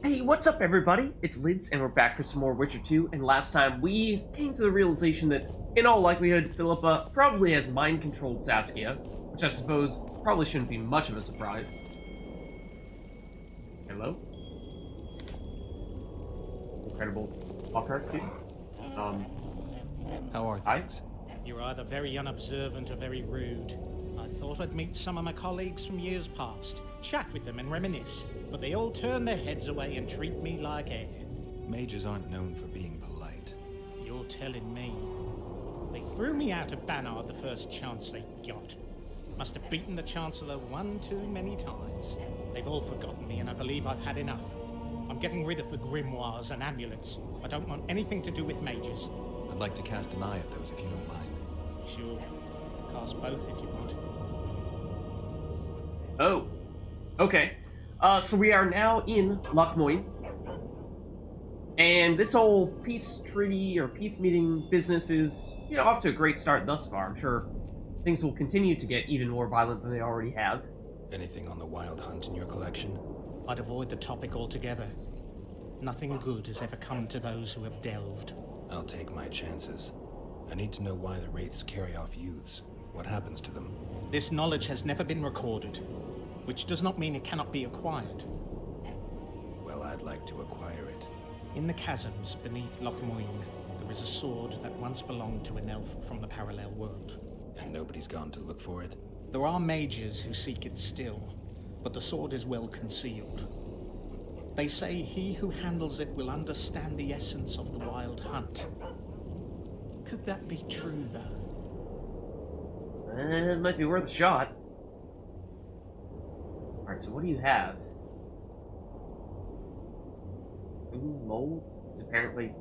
Hey, what's up, everybody? It's Lids, and we're back for some more Witcher 2. And last time, we came to the realization that, in all likelihood, Philippa probably has mind-controlled Saskia, which I suppose probably shouldn't be much of a surprise. Hello? Incredible Lockhart, dude. How are Hi? things? You're either very unobservant or very rude. I thought I'd meet some of my colleagues from years past, chat with them and reminisce, but they all turn their heads away and treat me like air. Mages aren't known for being polite. You're telling me. They threw me out of Banard the first chance they got. Must have beaten the Chancellor one too many times. They've all forgotten me and I believe I've had enough. I'm getting rid of the grimoires and amulets. I don't want anything to do with mages. I'd like to cast an eye at those if you don't mind. Sure. Cast both if you want. Oh. Okay. So we are now in Lochmoin. And this whole peace treaty or peace meeting business is, off to a great start thus far. I'm sure things will continue to get even more violent than they already have. Anything on the wild hunt in your collection? I'd avoid the topic altogether. Nothing good has ever come to those who have delved. I'll take my chances. I need to know why the wraiths carry off youths. What happens to them? This knowledge has never been recorded, which does not mean it cannot be acquired. Well, I'd like to acquire it. In the chasms beneath Lochmoin, there is a sword that once belonged to an elf from the parallel world. And nobody's gone to look for it? There are mages who seek it still, but the sword is well concealed. They say he who handles it will understand the essence of the wild hunt. Could that be true, though? It might be worth a shot. Alright, so what do you have? Ooh, mold. It's apparently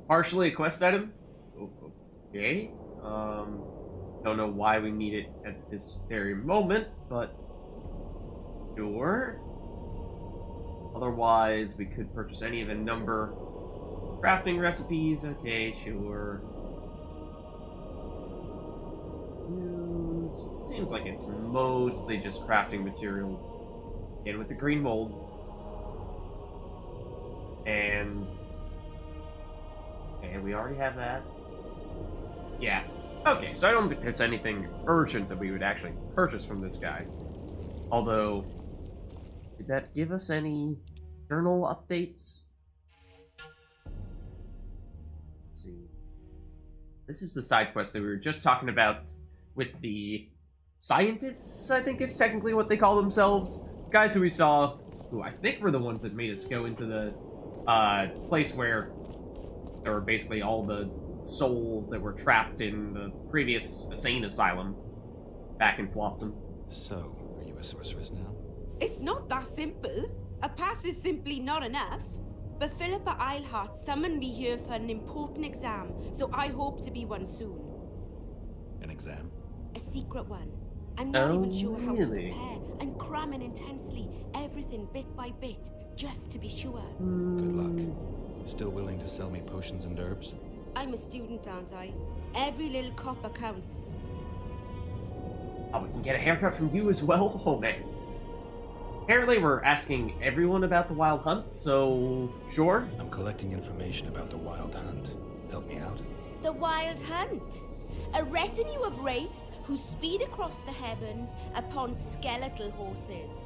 partially a quest item. Okay. Don't know why we need it at this very moment, but sure. Otherwise, we could purchase any of a number of crafting recipes. Okay, sure. Seems like it's mostly just crafting materials. Again, with the green mold. And we already have that. Yeah. Okay, so I don't think there's anything urgent that we would actually purchase from this guy. Although, did that give us any journal updates? Let's see. This is the side quest that we were just talking about with the scientists, I think is technically what they call themselves. Guys who we saw, who I think were the ones that made us go into the place where there were basically all the souls that were trapped in the previous insane asylum back in Flotsam. So, are you a sorceress now? It's not that simple. A pass is simply not enough. But Philippa Eilhart summoned me here for an important exam, so I hope to be one soon. An exam? A secret one. I'm not even sure how to really? prepare. I'm cramming intensely, everything bit by bit, just to be sure. Good luck. Still willing to sell me potions and herbs? I'm a student, aren't I? Every little copper counts. Oh, we can get a haircut from you as well? Oh, man. Apparently we're asking everyone about the Wild Hunt, so sure. I'm collecting information about the wild hunt. Help me out? The Wild Hunt. A retinue of wraiths who speed across the heavens upon skeletal horses.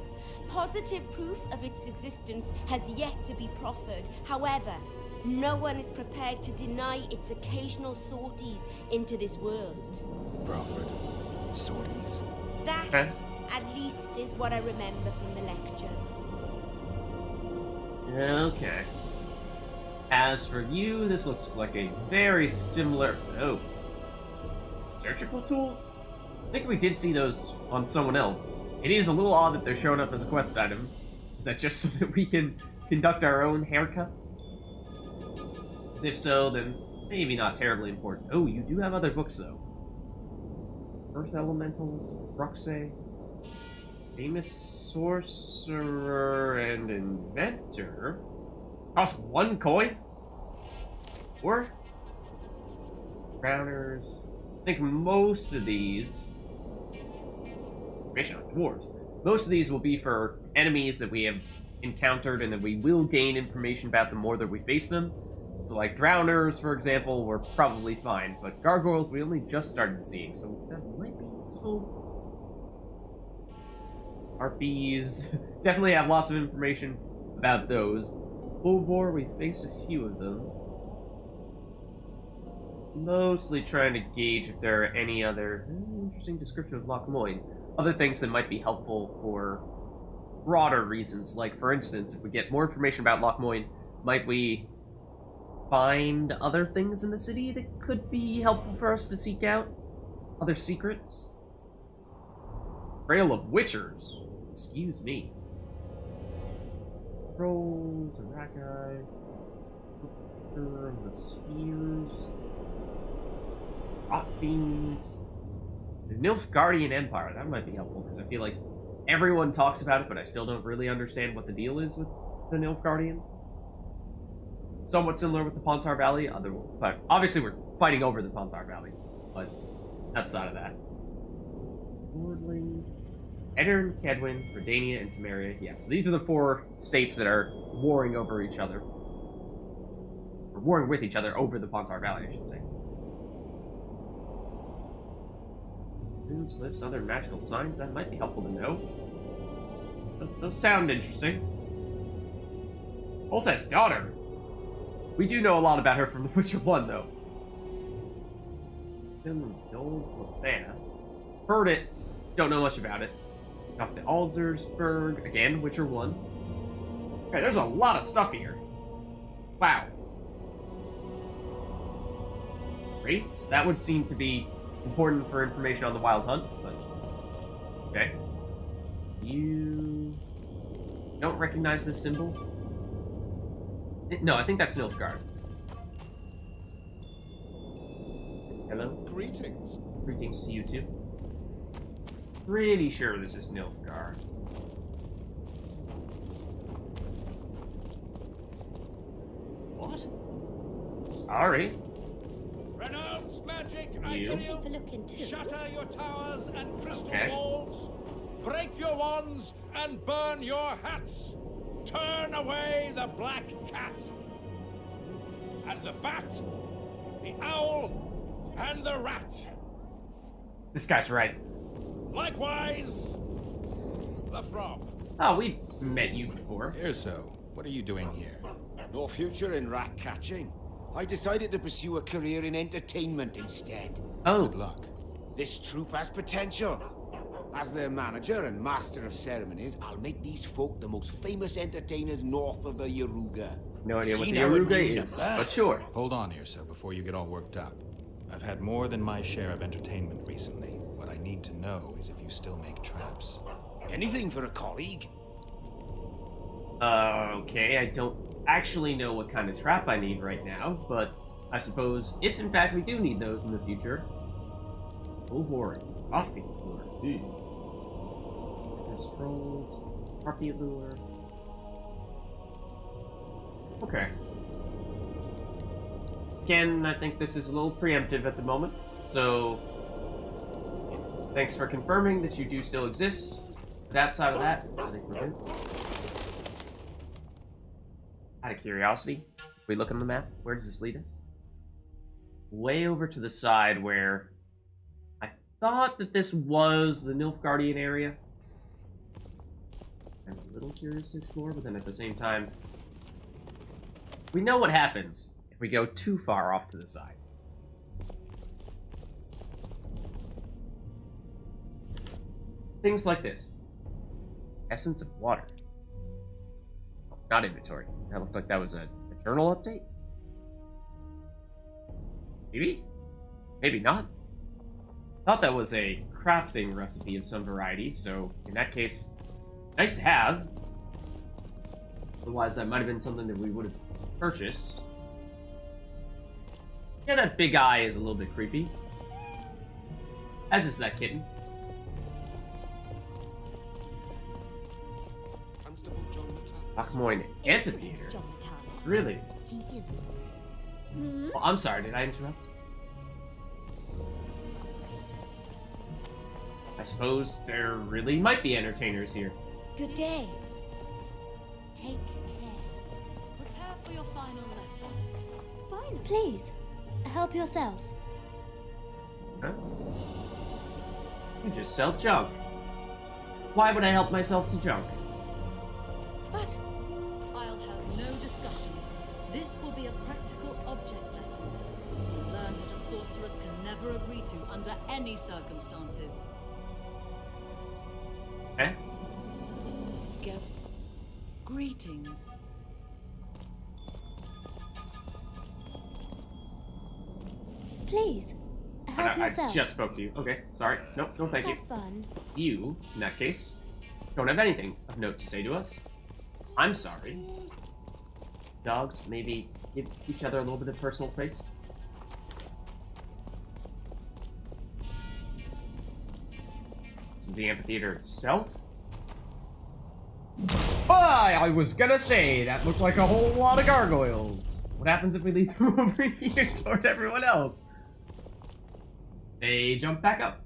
Positive proof of its existence has yet to be proffered. However, no one is prepared to deny its occasional sorties into this world. Proffered. Sorties. That, at least, is what I remember from the lectures. Okay. As for you, this looks like a very similar... Oh. Surgical tools? I think we did see those on someone else. It is a little odd that they're showing up as a quest item. Is that just so that we can conduct our own haircuts? As if so, then maybe not terribly important. Oh, you do have other books, though. Earth Elementals, Bruxe, Famous Sorcerer and Inventor. Cost 1 coin? Or? Crowners. I think most of these... Information on dwarves. Most of these will be for enemies that we have encountered, and then we will gain information about them more that we face them. So, like, drowners, for example, we're probably fine, but gargoyles we only just started seeing, so that might be useful. Harpies, definitely have lots of information about those. Bulvor, we face a few of them. Mostly trying to gauge if there are any other interesting description of Loch Moyne. Other things that might be helpful for broader reasons, like, for instance, if we get more information about Loch Moyne, might we find other things in the city that could be helpful for us to seek out? Other secrets? Trail of Witchers. Excuse me. Trolls, Arachai, the Spheres, Rot Fiends, the Nilfgaardian Empire. That might be helpful, because I feel like everyone talks about it, but I still don't really understand what the deal is with the Nilfgaardians. Somewhat similar with the Pontar Valley, but obviously we're fighting over the Pontar Valley, but outside of that. Lordlings, Edirn, Kedwin, Redania, and Temeria. Yes, these are the 4 states that are warring over each other. Or warring with each other over the Pontar Valley, I should say. Runes, glyphs, other magical signs, that might be helpful to know. Those sound interesting. Volta's daughter. We do know a lot about her from The Witcher 1, though. Heard it, don't know much about it. Up to Alzersberg, again, Witcher 1. Okay, there's a lot of stuff here. Wow. Wraiths? That would seem to be important for information on the Wild Hunt, but... Okay. You... don't recognize this symbol? No, I think that's Nilfgaard. Hello? Greetings. Greetings to you too. Pretty sure this is Nilfgaard. What? Sorry. Renounce magic, I You? tell Thank you for you. looking too. Shatter your towers and crystal Okay. balls. Break your wands and burn your hats. Turn away the black cat. And the bat, the owl, and the rat. This guy's right. Likewise, the frog. Oh, we've met you before. Erso, what are you doing here? No future in rat catching. I decided to pursue a career in entertainment instead. Oh, Good luck. This troupe has potential. As their manager and master of ceremonies, I'll make these folk the most famous entertainers north of the Yaruga. no idea what See the now it Yaruga named is, up but sure. Hold on, Erso, before you get all worked up. I've had more than my share of entertainment recently. What I need to know is if you still make traps. Anything for a colleague? Okay, I don't actually know what kind of trap I need right now, but I suppose if in fact we do need those in the future. Bulvor, Coffee Lure, there's Trolls, Harpy Lure. Okay. Again, I think this is a little preemptive at the moment, so thanks for confirming that you do still exist. But outside of that, I think we're good. Out of curiosity, if we look on the map, where does this lead us? Way over to the side where I thought that this was the Nilfgaardian area. I'm a little curious to explore, but then at the same time, we know what happens if we go too far off to the side. Things like this. Essence of water. Oh, not inventory. That looked like that was a journal update. Maybe? Maybe not. Thought that was a crafting recipe of some variety, so in that case, nice to have. Otherwise, that might have been something that we would have purchased. Yeah, that big eye is a little bit creepy. As is that kitten. Constable John Mattal. Loch Moyne Amphitheater. John Thomas. Really? He is. Hmm? Well, I'm sorry, did I interrupt? I suppose there really might be entertainers here. Good day. Take care. Prepare for your final lesson. Fine. Please, help yourself. Huh? You just sell junk. Why would I help myself to junk? But I'll have no discussion. This will be a practical object lesson. You'll learn what a sorceress can never agree to under any circumstances. Okay. Greetings. Please, help I yourself. just spoke to you. Okay, sorry. Nope, no thank you. Have fun. You, in that case, don't have anything of note to say to us. I'm sorry. Dogs, maybe give each other a little bit of personal space. This is the amphitheater itself. I was gonna say, that looked like a whole lot of gargoyles. What happens if we leave them over here toward everyone else? They jump back up.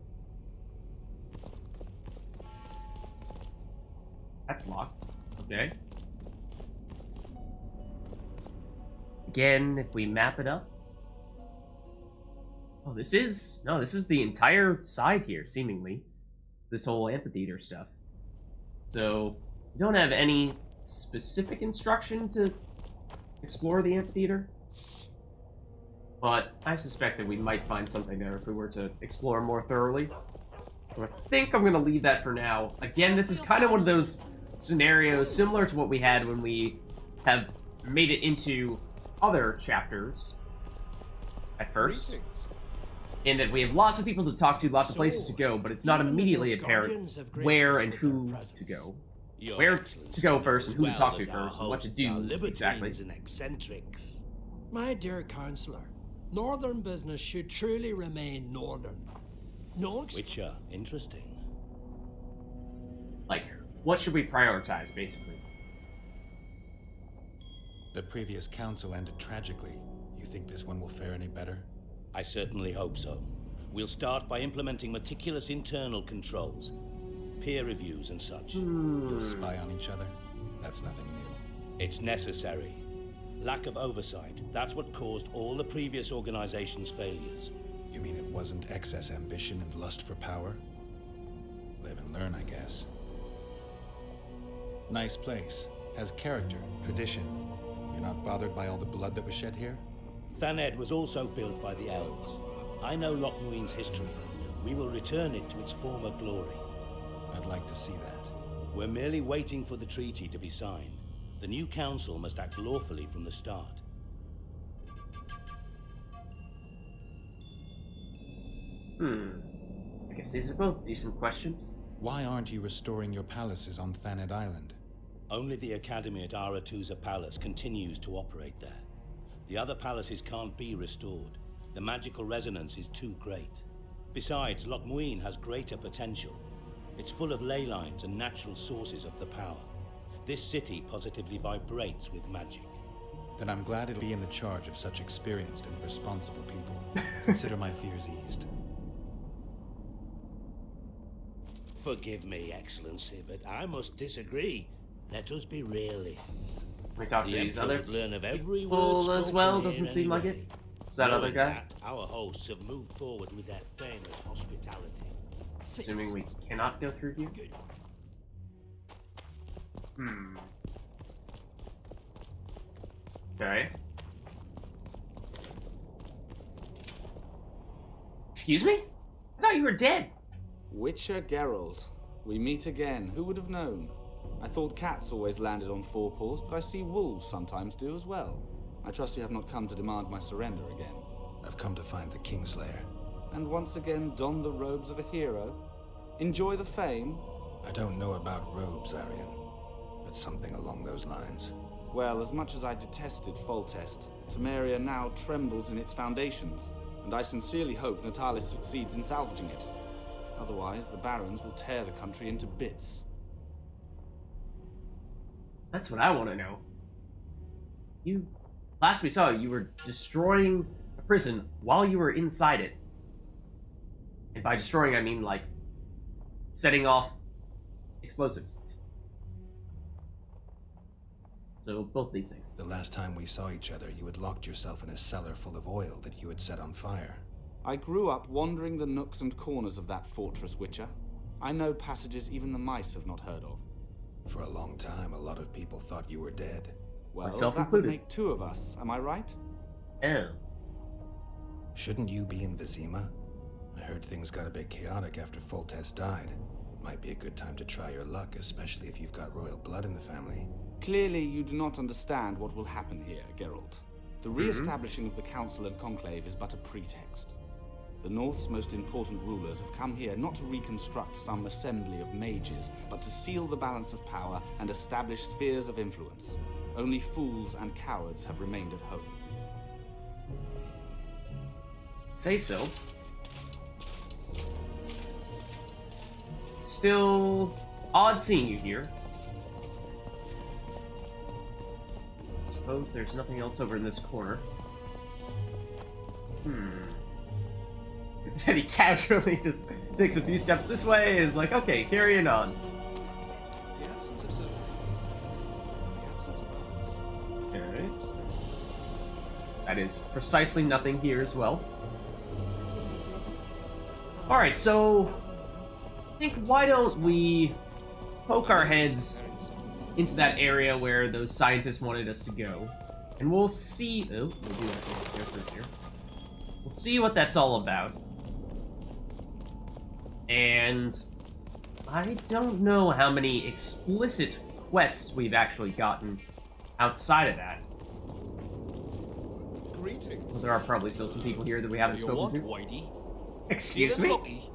That's locked. Okay. Again, if we map it up. Oh, this is the entire side here, seemingly. This whole amphitheater stuff. So, we don't have any specific instruction to explore the amphitheater. But I suspect that we might find something there if we were to explore more thoroughly. So I think I'm going to leave that for now. Again, this is kind of one of those scenarios similar to what we had when we have made it into other chapters at first. Greetings. In that we have lots of people to talk to, lots of places to go, but it's not immediately apparent where and who to go. Where to go first and who to talk to first and what to do exactly. And eccentrics. My dear counselor, northern business should truly remain northern. No Which are interesting. Like, what should we prioritize, basically? The previous council ended tragically. You think this one will fare any better? I certainly hope so. We'll start by implementing meticulous internal controls, peer reviews and such. You'll spy on each other? That's nothing new. It's necessary. Lack of oversight, that's what caused all the previous organization's failures. You mean it wasn't excess ambition and lust for power? Live and learn, I guess. Nice place. Has character, tradition. You're not bothered by all the blood that was shed here? Thaned was also built by the elves. I know Loch Muin's history. We will return it to its former glory. I'd like to see that. We're merely waiting for the treaty to be signed. The new council must act lawfully from the start. I guess these are both decent questions. Why aren't you restoring your palaces on Thaned Island? Only the Academy at Aratuza Palace continues to operate there. The other palaces can't be restored. The magical resonance is too great. Besides, Loch Muin has greater potential. It's full of ley lines and natural sources of the power. This city positively vibrates with magic. Then I'm glad it'll be in the charge of such experienced and responsible people. Consider my fears eased. Forgive me, Excellency, but I must disagree. Let us be realists. Can we talk to The these Emperor other would learn of every people word as well? spoken Doesn't here seem like it. anyway. Is that other Knowing guy? that, our hosts have moved forward with their famous hospitality. Assuming we cannot go through here? Okay. Excuse me? I thought you were dead. Witcher Geralt. We meet again. Who would have known? I thought cats always landed on four paws, but I see wolves sometimes do as well. I trust you have not come to demand my surrender again. I've come to find the Kingslayer. And once again don the robes of a hero? Enjoy the fame? I don't know about robes, Arian, but something along those lines. Well, as much as I detested Foltest, Temeria now trembles in its foundations, and I sincerely hope Natalis succeeds in salvaging it. Otherwise, the barons will tear the country into bits. That's what I want to know. Last we saw, you were destroying a prison while you were inside it. And by destroying, I mean, like, setting off explosives. So both these things. The last time we saw each other, you had locked yourself in a cellar full of oil that you had set on fire. I grew up wandering the nooks and corners of that fortress, Witcher. I know passages even the mice have not heard of. For a long time, a lot of people thought you were dead. Well, Myself that would included. make two of us, am I right? Oh. Shouldn't you be in Vizima? I heard things got a bit chaotic after Foltest died. It might be a good time to try your luck, especially if you've got royal blood in the family. Clearly, you do not understand what will happen here, Geralt. The re-establishing of the Council and Conclave is but a pretext. The North's most important rulers have come here not to reconstruct some assembly of mages, but to seal the balance of power and establish spheres of influence. Only fools and cowards have remained at home. Say so. Still odd seeing you here. I suppose there's nothing else over in this corner. And he casually just takes a few steps this way and is like, okay, carrying on. Okay. That is precisely nothing here as well. Alright, so I think why don't we poke our heads into that area where those scientists wanted us to go. And we'll see... Oh, we'll do that here. We'll see what that's all about. And I don't know how many explicit quests we've actually gotten outside of that. Greetings. Well, there are probably still some people here that we haven't spoken to. Whitey? Excuse me?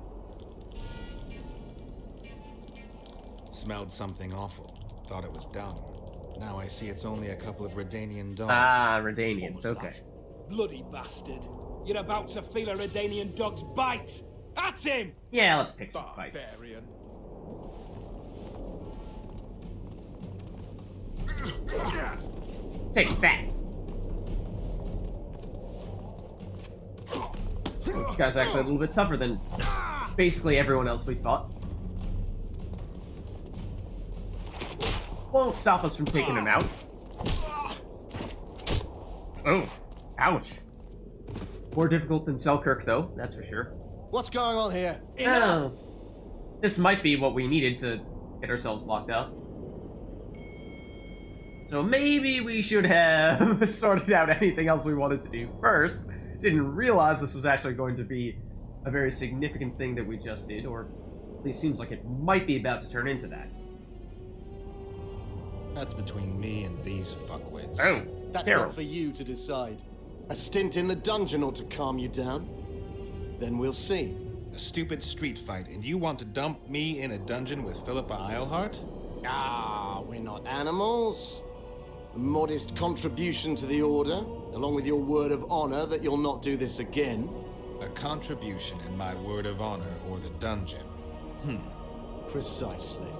Smelled something awful. Thought it was dung. Now I see it's only a couple of Redanian dogs. Ah, Redanians, okay. Bloody bastard. You're about to feel a Redanian dog's bite. That's him! Yeah, let's pick some fights. Barbarian. Take that. This guy's actually a little bit tougher than basically everyone else we fought. Won't stop us from taking him out. Oh, ouch. More difficult than Selkirk, though, that's for sure. What's going on here? Oh, this might be what we needed to get ourselves locked up. So maybe we should have sorted out anything else we wanted to do first. Didn't realize this was actually going to be a very significant thing that we just did, or at least seems like it might be about to turn into that. That's between me and these fuckwits. Oh, That's Geralt. not for you to decide. A stint in the dungeon ought to calm you down. Then we'll see. A stupid street fight, and you want to dump me in a dungeon with Philippa Eilhart? Ah, we're not animals. A modest contribution to the Order, along with your word of honor that you'll not do this again. A contribution in my word of honor or the dungeon. Precisely.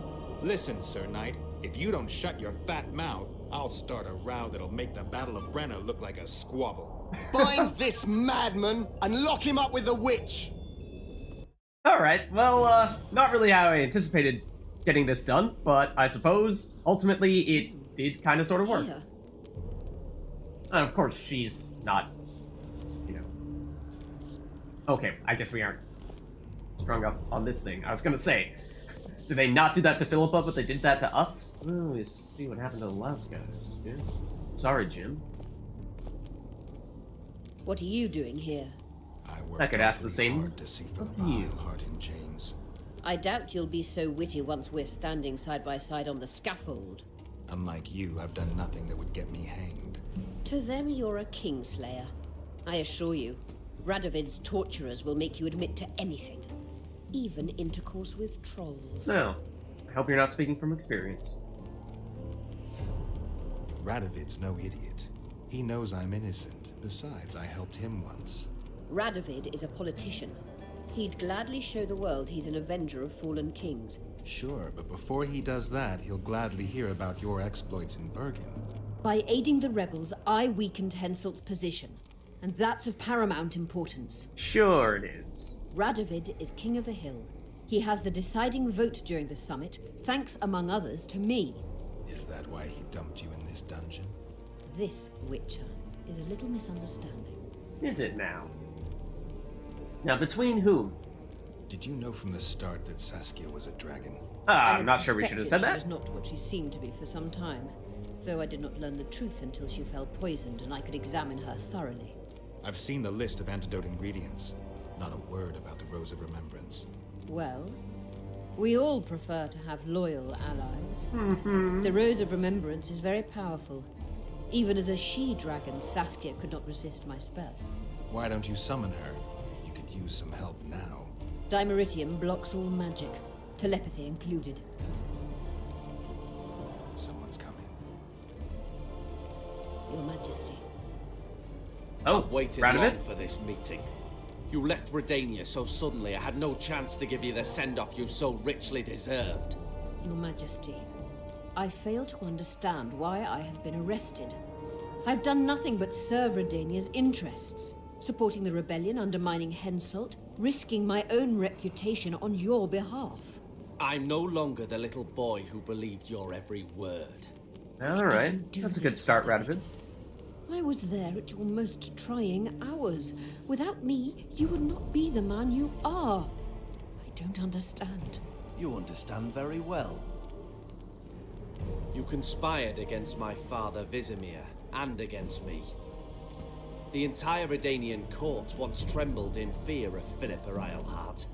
Listen, Sir Knight, if you don't shut your fat mouth, I'll start a row that'll make the Battle of Brenna look like a squabble. Bind this madman and lock him up with the witch! Alright, well, not really how I anticipated getting this done, but I suppose, ultimately, it did kind of sort of work. Here. And of course, she's not, you know... Okay, I guess we aren't strung up on this thing. I was gonna say, did they not do that to Philippa, but they did that to us? Well, we see what happened to the last guy. Yeah. Sorry, Jim. What are you doing here? I could ask the same hard to see Philippa of you. Eilhart in chains. I doubt you'll be so witty once we're standing side by side on the scaffold. Unlike you, I've done nothing that would get me hanged. To them, you're a kingslayer. I assure you, Radovid's torturers will make you admit to anything. Even intercourse with trolls. No. I hope you're not speaking from experience. Radovid's no idiot. He knows I'm innocent. Besides, I helped him once. Radovid is a politician. He'd gladly show the world he's an avenger of fallen kings. Sure, but before he does that, he'll gladly hear about your exploits in Vergen. By aiding the rebels, I weakened Henselt's position, and that's of paramount importance. Sure it is. Radovid is king of the hill. He has the deciding vote during the summit, thanks, among others, to me. Is that why he dumped you in this dungeon? This, Witcher, is a little misunderstanding. Is it now? Now, between whom? Did you know from the start that Saskia was a dragon? I'm not sure we should have said She that. was not what she seemed to be for some time, though I did not learn the truth until she fell poisoned and I could examine her thoroughly. I've seen the list of antidote ingredients. Not a word about the Rose of Remembrance. Well, we all prefer to have loyal allies. The Rose of Remembrance is very powerful. Even as a she-dragon, Saskia could not resist my spell. Why don't you summon her? You could use some help now. Dimeritium blocks all magic, telepathy included. Someone's coming. Your Majesty. Oh, I've waited round of long it? for this meeting. You left Redania so suddenly I had no chance to give you the send-off you so richly deserved. Your Majesty, I fail to understand why I have been arrested. I've done nothing but serve Redania's interests, supporting the rebellion, undermining Henselt, risking my own reputation on your behalf. I'm no longer the little boy who believed your every word. Alright, that's a good start, Radovid. I was there at your most trying hours. Without me, you would not be the man you are. I don't understand. You understand very well. You conspired against my father Vizimir, and against me. The entire Redanian court once trembled in fear of Philippa Eilhart.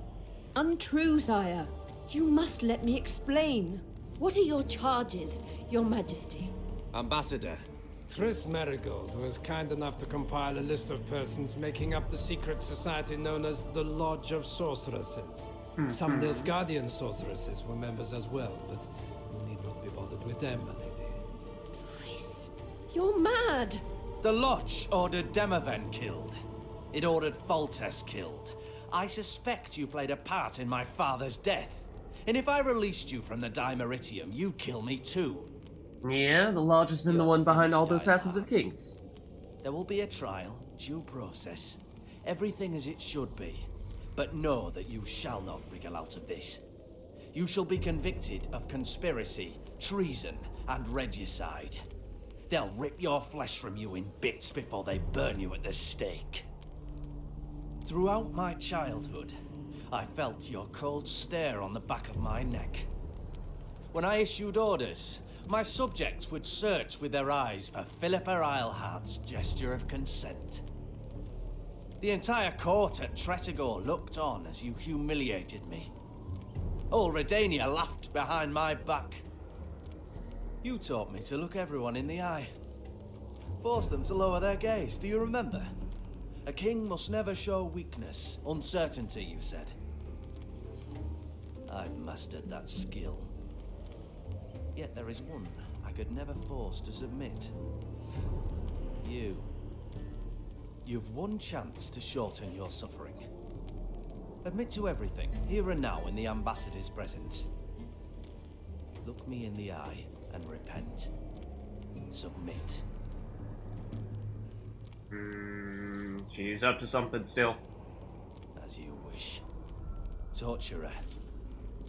Untrue, sire. You must let me explain. What are your charges, your Majesty? Ambassador. Triss Marigold was kind enough to compile a list of persons making up the secret society known as the Lodge of Sorceresses. Some Nilfgaardian sorceresses were members as well, but you need not be bothered with them, my lady. Triss, you're mad! The Lodge ordered Demaven killed. It ordered Foltest killed. I suspect you played a part in my father's death. And if I released you from the Dimeritium, you'd kill me too. Yeah, the Lodge has been the one behind all the Assassins of Kings. There will be a trial, due process, everything as it should be. But know that you shall not wriggle out of this. You shall be convicted of conspiracy, treason, and regicide. They'll rip your flesh from you in bits before they burn you at the stake. Throughout my childhood, I felt your cold stare on the back of my neck. When I issued orders, my subjects would search with their eyes for Philippa Eilhart's gesture of consent. The entire court at Tretogor looked on as you humiliated me. All Redania laughed behind my back. You taught me to look everyone in the eye. Forced them to lower their gaze, do you remember? A king must never show weakness, uncertainty, you said. I've mastered that skill. Yet there is one I could never force to submit. You. You've one chance to shorten your suffering. Admit to everything, here and now in the ambassador's presence. Look me in the eye and repent. Submit. She's up to something still. As you wish. Torturer,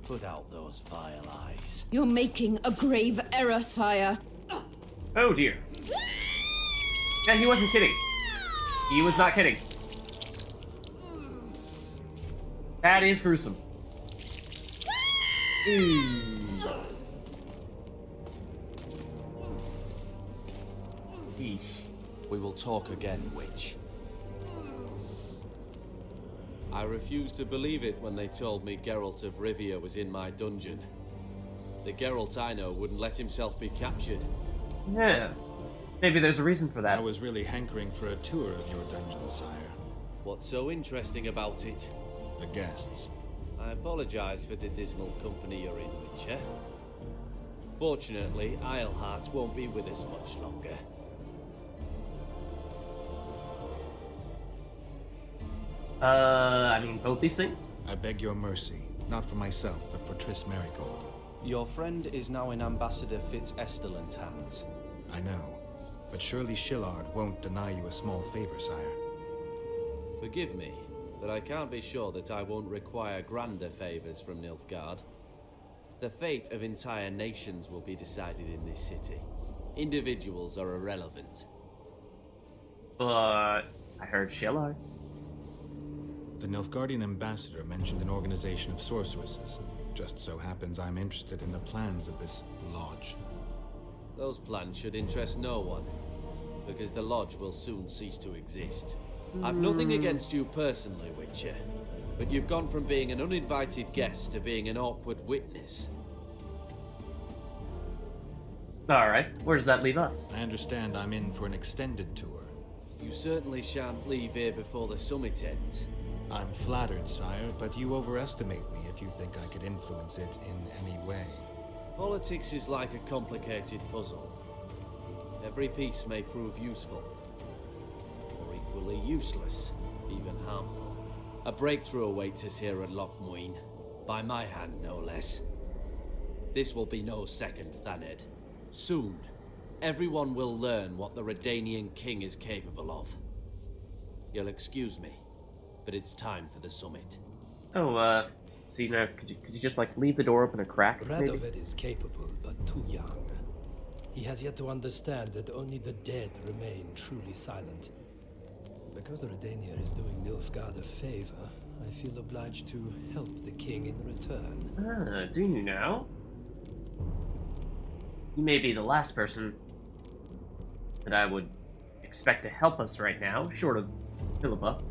put out those vile eyes. You're making a grave error, sire. Oh dear. Yeah, he wasn't kidding. He was not kidding. That is gruesome. Eesh. We will talk again, witch. I refused to believe it when they told me Geralt of Rivia was in my dungeon. The Geralt I know wouldn't let himself be captured. Yeah. Maybe there's a reason for that. I was really hankering for a tour of your dungeon, sire. What's so interesting about it? The guests. I apologize for the dismal company you're in, Witcher. Fortunately, Eilhart won't be with us much longer. I mean, both these things? I beg your mercy. Not for myself, but for Triss Marigold. Your friend is now in Ambassador Fitz-Estelin's hands. I know. But surely Shillard won't deny you a small favor, sire. Forgive me, but I can't be sure that I won't require grander favors from Nilfgaard. The fate of entire nations will be decided in this city. Individuals are irrelevant. But I heard Shillar. The Nilfgaardian ambassador mentioned an organization of sorceresses. Just so happens I'm interested in the plans of this lodge. Those plans should interest no one, because the lodge will soon cease to exist. I've nothing against you personally, Witcher, but you've gone from being an uninvited guest to being an awkward witness. Alright, where does that leave us? I understand I'm in for an extended tour. You certainly shan't leave here before the summit ends. I'm flattered, sire, but you overestimate me if you think I could influence it in any way. Politics is like a complicated puzzle. Every piece may prove useful, or equally useless, even harmful. A breakthrough awaits us here at Loch Muin, by my hand no less. This will be no second Thaned. Soon, everyone will learn what the Redanian king is capable of. You'll excuse me, but it's time for the summit. Oh, so you know, could you just like leave the door open a crack? Maybe? Radovid is capable, but too young. He has yet to understand that only the dead remain truly silent. Because the Redania is doing Nilfgaard a favor, I feel obliged to help the king in return. Ah, do you now? You may be the last person that I would expect to help us right now, short of Philippa.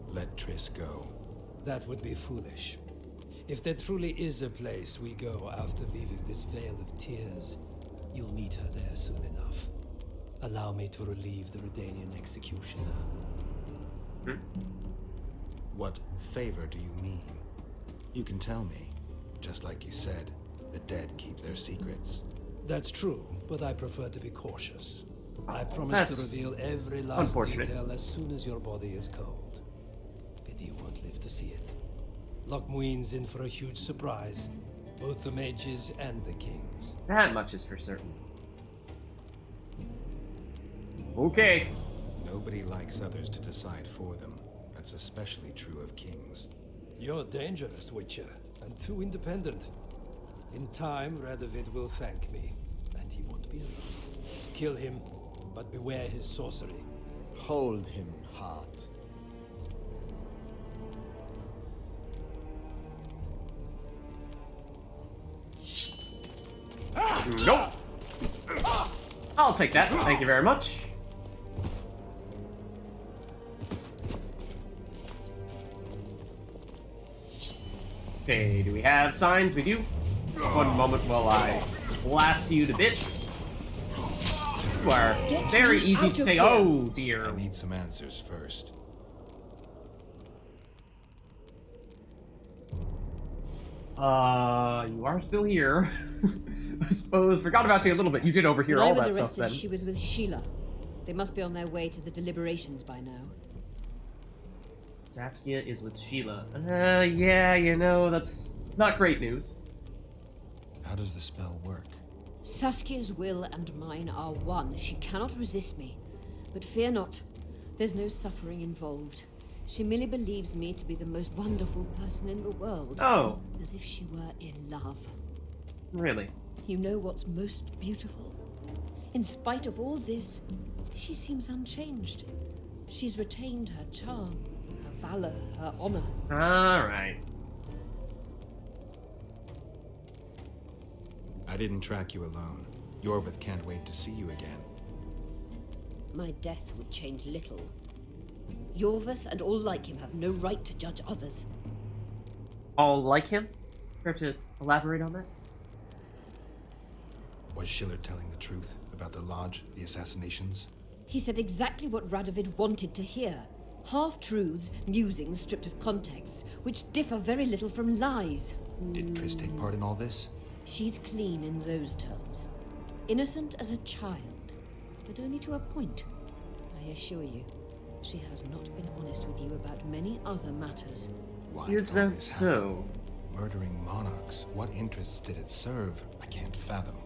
Let Triss go. That would be foolish. If there truly is a place we go after leaving this Vale of Tears, you'll meet her there soon enough. Allow me to relieve the Redanian executioner. What favor do you mean? You can tell me. Just like you said, the dead keep their secrets. That's true, but I prefer to be cautious. I promise to reveal every last detail as soon as your body is cold. Pity you won't live to see it. Loch Muin's in for a huge surprise. Both the mages and the kings. That much is for certain. Okay. Nobody likes others to decide for them. That's especially true of kings. You're dangerous, Witcher, and too independent. In time, Radovid will thank me, and he won't be alone. Kill him, but beware his sorcery. Hold him, heart. Nope. I'll take that. Thank you very much. Okay, do we have signs? We do. One moment while I blast you to bits. You are very easy to take. Oh dear. I need some answers first. You are still here. I suppose. Forgot about you a little bit. You did overhear all that stuff then. She was with Sheila. They must be on their way to the deliberations by now. Saskia is with Sheila. Yeah, you know, it's not great news. How does the spell work? Saskia's will and mine are one. She cannot resist me. But fear not. There's no suffering involved. She merely believes me to be the most wonderful person in the world. Oh. As if she were in love. Really? You know what's most beautiful? In spite of all this, she seems unchanged. She's retained her charm, her valor, her honor. Alright. I didn't track you alone. Yorvith can't wait to see you again. My death would change little. Yorvith and all like him have no right to judge others. All like him? Care to elaborate on that? Was Schiller telling the truth about the lodge, the assassinations? He said exactly what Radovid wanted to hear. Half-truths, musings stripped of context, which differ very little from lies. Did Triss take part in all this? She's clean in those terms. Innocent as a child, but only to a point. I assure you, she has not been honest with you about many other matters. Why is that so? Murdering monarchs, what interests did it serve? I can't fathom.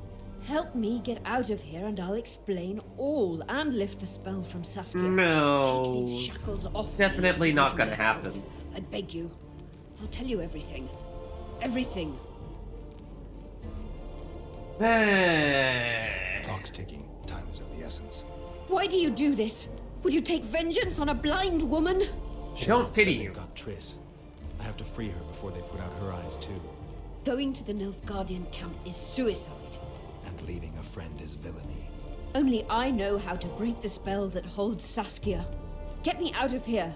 Help me get out of here and I'll explain all and lift the spell from Saskia. No. Take these shackles off. Definitely not gonna happen. I beg you. I'll tell you everything. Everything. Clock's ticking. Time is of the essence. Why do you do this? Would you take vengeance on a blind woman? I don't pity you. Got Triss. I have to free her before they put out her eyes too. Going to the Nilfgaardian camp is suicide. And leaving a friend is villainy. Only I know how to break the spell that holds Saskia. Get me out of here.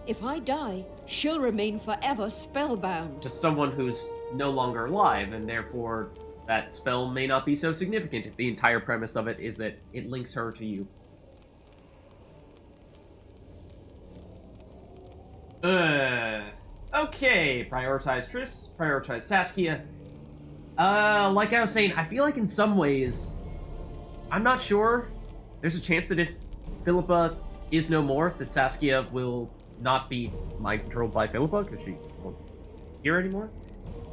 If I die, she'll remain forever spellbound. Just someone who's no longer alive, and therefore that spell may not be so significant if the entire premise of it is that it links her to you. Okay, prioritize Triss, prioritize Saskia. Like I was saying, I feel like in some ways, I'm not sure. There's a chance that if Philippa is no more, that Saskia will not be mind-controlled by Philippa, because she won't hear anymore.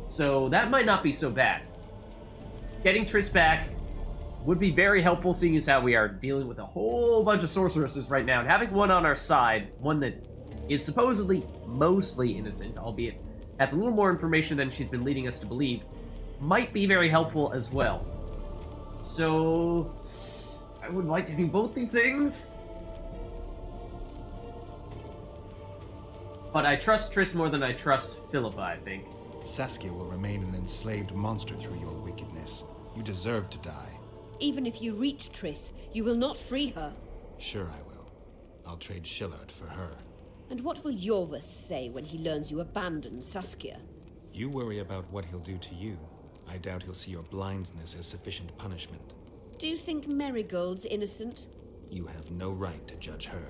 So that might not be so bad. Getting Triss back would be very helpful, seeing as how we are dealing with a whole bunch of sorceresses right now, and having one on our side, one that is supposedly mostly innocent, albeit has a little more information than she's been leading us to believe, might be very helpful as well. So, I would like to do both these things. But I trust Triss more than I trust Philippa, I think. Saskia will remain an enslaved monster through your wickedness. You deserve to die. Even if you reach Triss, you will not free her. Sure I will. I'll trade Shillard for her. And what will Yorvith say when he learns you abandoned Saskia? You worry about what he'll do to you. I doubt he'll see your blindness as sufficient punishment. Do you think Marigold's innocent? You have no right to judge her.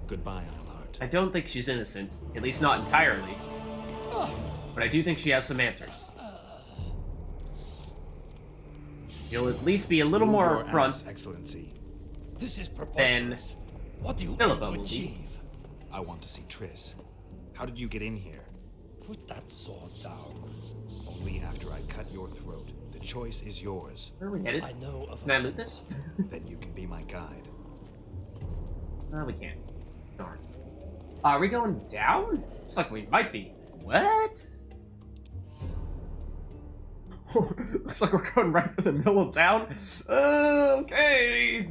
Goodbye, Eilhart. I don't think she's innocent, at least not entirely. But I do think she has some answers. You'll at least be a little more upfront, Excellency. This is than preposterous. What do you Philippa want to will be. achieve? I want to see Triss. How did you get in here? Put that sword down. Only after I cut your throat. The choice is yours. Where are we headed? I know of Can I loot this? Then you can be my guide. No, we can't. Darn. Are we going down? Looks like we might be. What? Looks like we're going right for the middle of town. Okay.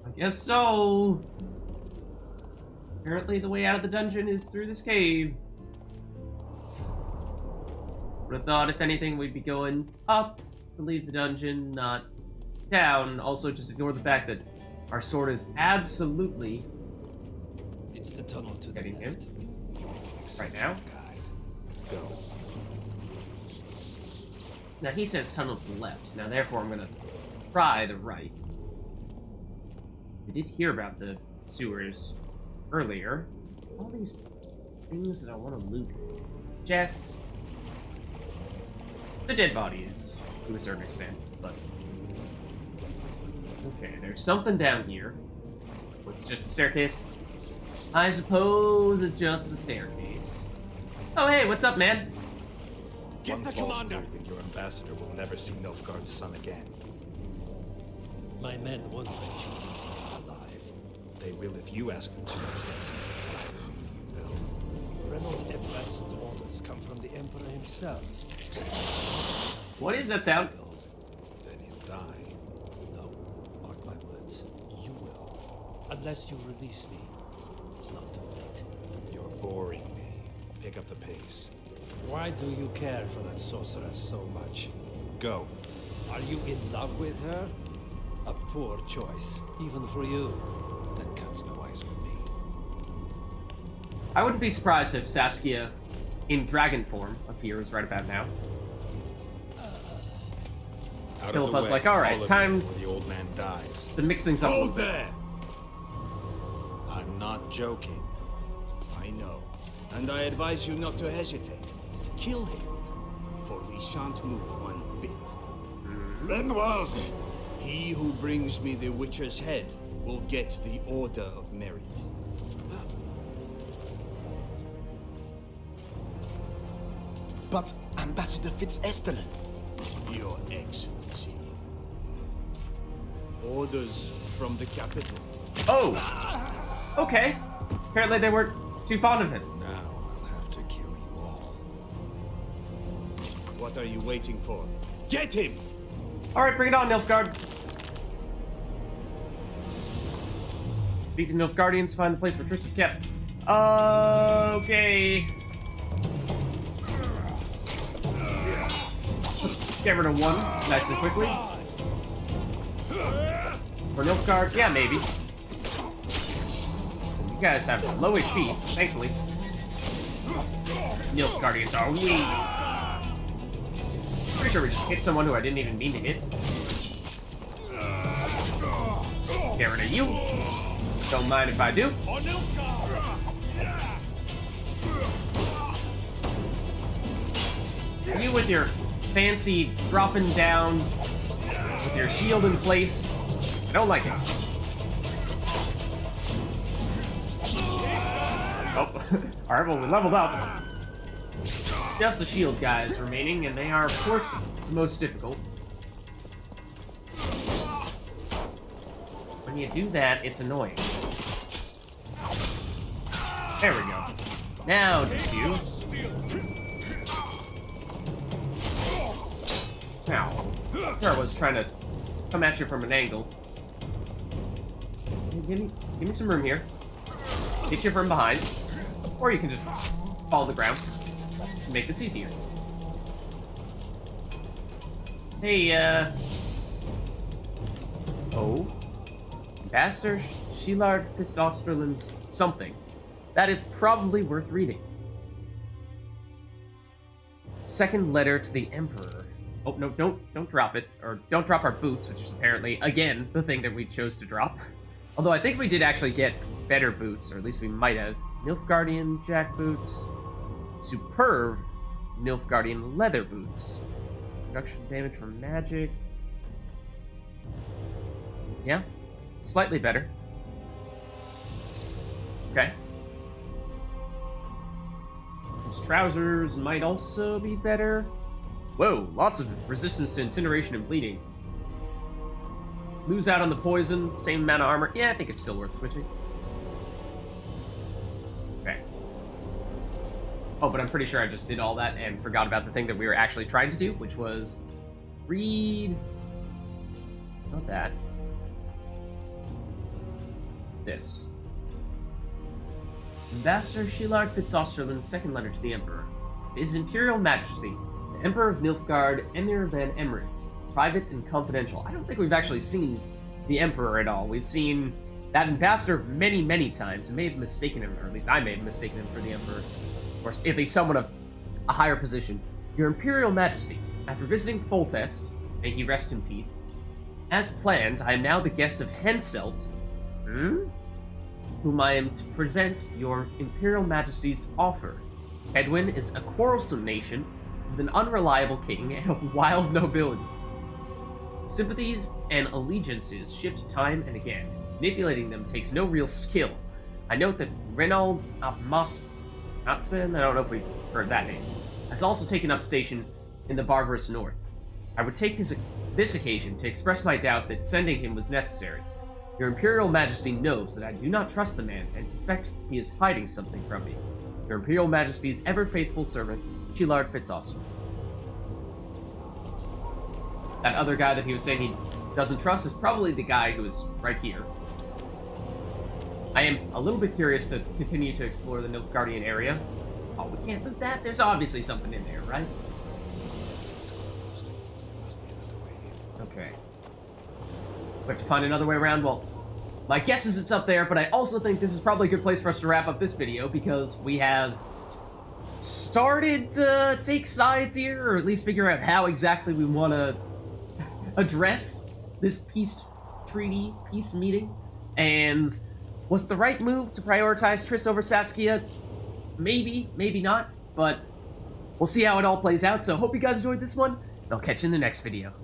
I guess so. Apparently the way out of the dungeon is through this cave. Would have thought, if anything, we'd be going up to leave the dungeon, not down. Also, just ignore the fact that our sword is absolutely... It's the tunnel to the getting left. him. Right now. Guide. Go. Now, he says tunnel to the left. Now, therefore, I'm gonna try the right. We did hear about the sewers earlier. All these things that I want to loot. Jess. The dead bodies, to a certain extent, but... Okay, there's something down here. Was it just a staircase? I suppose it's just the staircase. Oh, hey, what's up, man? Get the commander! And your ambassador will never see Nilfgaard's son again. My men won't let you leave here alive. They will if you ask them to, Excellency. And I believe you will. Reynold Edvardson's orders come from the Emperor himself. What is that sound? Then he'll die. No, mark my words. You will. Unless you release me. It's not too late. You're boring me. Pick up the pace. Why do you care for that sorceress so much? Go. Are you in love with her? A poor choice, even for you. That cuts no ice with me. I wouldn't be surprised if Saskia, in dragon form, appears right about now. Out Philippa's of the way, like, alright, all of time you, or the old man dies. to mix things up a little Hold bit. there! I'm not joking. I know. And I advise you not to hesitate. Kill him, for we shan't move one bit. Renoir! He who brings me the Witcher's head will get the Order of Merit. But Ambassador Fitzestelen. Your Excellency. Orders from the capital. Oh! Okay. Apparently they weren't too fond of him. Now I'll have to kill you all. What are you waiting for? Get him! Alright, bring it on, Nilfgaard. Beat the Nilfgaardians, find the place where Triss is kept. Okay. Let's get rid of one nice and quickly. For Nilfgaard, yeah, maybe. You guys have low HP, thankfully. Nilfgaardians are weak. Pretty sure we just hit someone who I didn't even mean to hit. Get rid of you. Don't mind if I do. You with your fancy dropping down with your shield in place. I don't like it. Oh, alright, well, we leveled up. Just the shield guys remaining, and they are, of course, the most difficult. When you do that, it's annoying. There we go. Now, just you. Now, sure, I was trying to come at you from an angle. Give me some room here. Hit you from behind. Or you can just fall on the ground. Make this easier. Hey, Oh. Ambassador Shilard Pistosterland's something. That is probably worth reading. Second letter to the Emperor. Oh, no, don't drop it. Or don't drop our boots, which is apparently, again, the thing that we chose to drop. Although I think we did actually get better boots, or at least we might have. Nilfgaardian jack boots. Superb Nilfgaardian leather boots. Reduction damage from magic. Yeah, slightly better. Okay. His trousers might also be better. Whoa, lots of resistance to incineration and bleeding. Lose out on the poison, same amount of armor. Yeah, I think it's still worth switching. Okay. Oh, but I'm pretty sure I just did all that and forgot about the thing that we were actually trying to do, which was read... Not that. This. Ambassador Shilard Fitzosterland's second letter to the Emperor. His Imperial Majesty, the Emperor of Nilfgaard, Emir van Emrys. Private and confidential. I don't think we've actually seen the Emperor at all. We've seen that ambassador many, many times and may have mistaken him, or at least I may have mistaken him for the Emperor. Or at least someone of a higher position. Your Imperial Majesty, after visiting Foltest, may he rest in peace, as planned, I am now the guest of Henselt, whom I am to present your Imperial Majesty's offer. Edwin is a quarrelsome nation with an unreliable king and a wild nobility. Sympathies and allegiances shift time and again. Manipulating them takes no real skill. I note that Reynold of Matsen, I don't know if we've heard that name, has also taken up station in the barbarous north. I would take this occasion to express my doubt that sending him was necessary. Your Imperial Majesty knows that I do not trust the man and suspect he is hiding something from me. Your Imperial Majesty's ever-faithful servant, Shilard Fitzosterland. That other guy that he was saying he doesn't trust is probably the guy who is right here. I am a little bit curious to continue to explore the Nilfgaardian area. Oh, we can't do that? There's obviously something in there, right? Okay. We have to find another way around. Well, my guess is it's up there, but I also think this is probably a good place for us to wrap up this video because we have started to take sides here, or at least figure out how exactly we want to address this peace treaty, peace meeting, and was the right move to prioritize Triss over Saskia? Maybe, maybe not, but we'll see how it all plays out. So hope you guys enjoyed this one, and I'll catch you in the next video.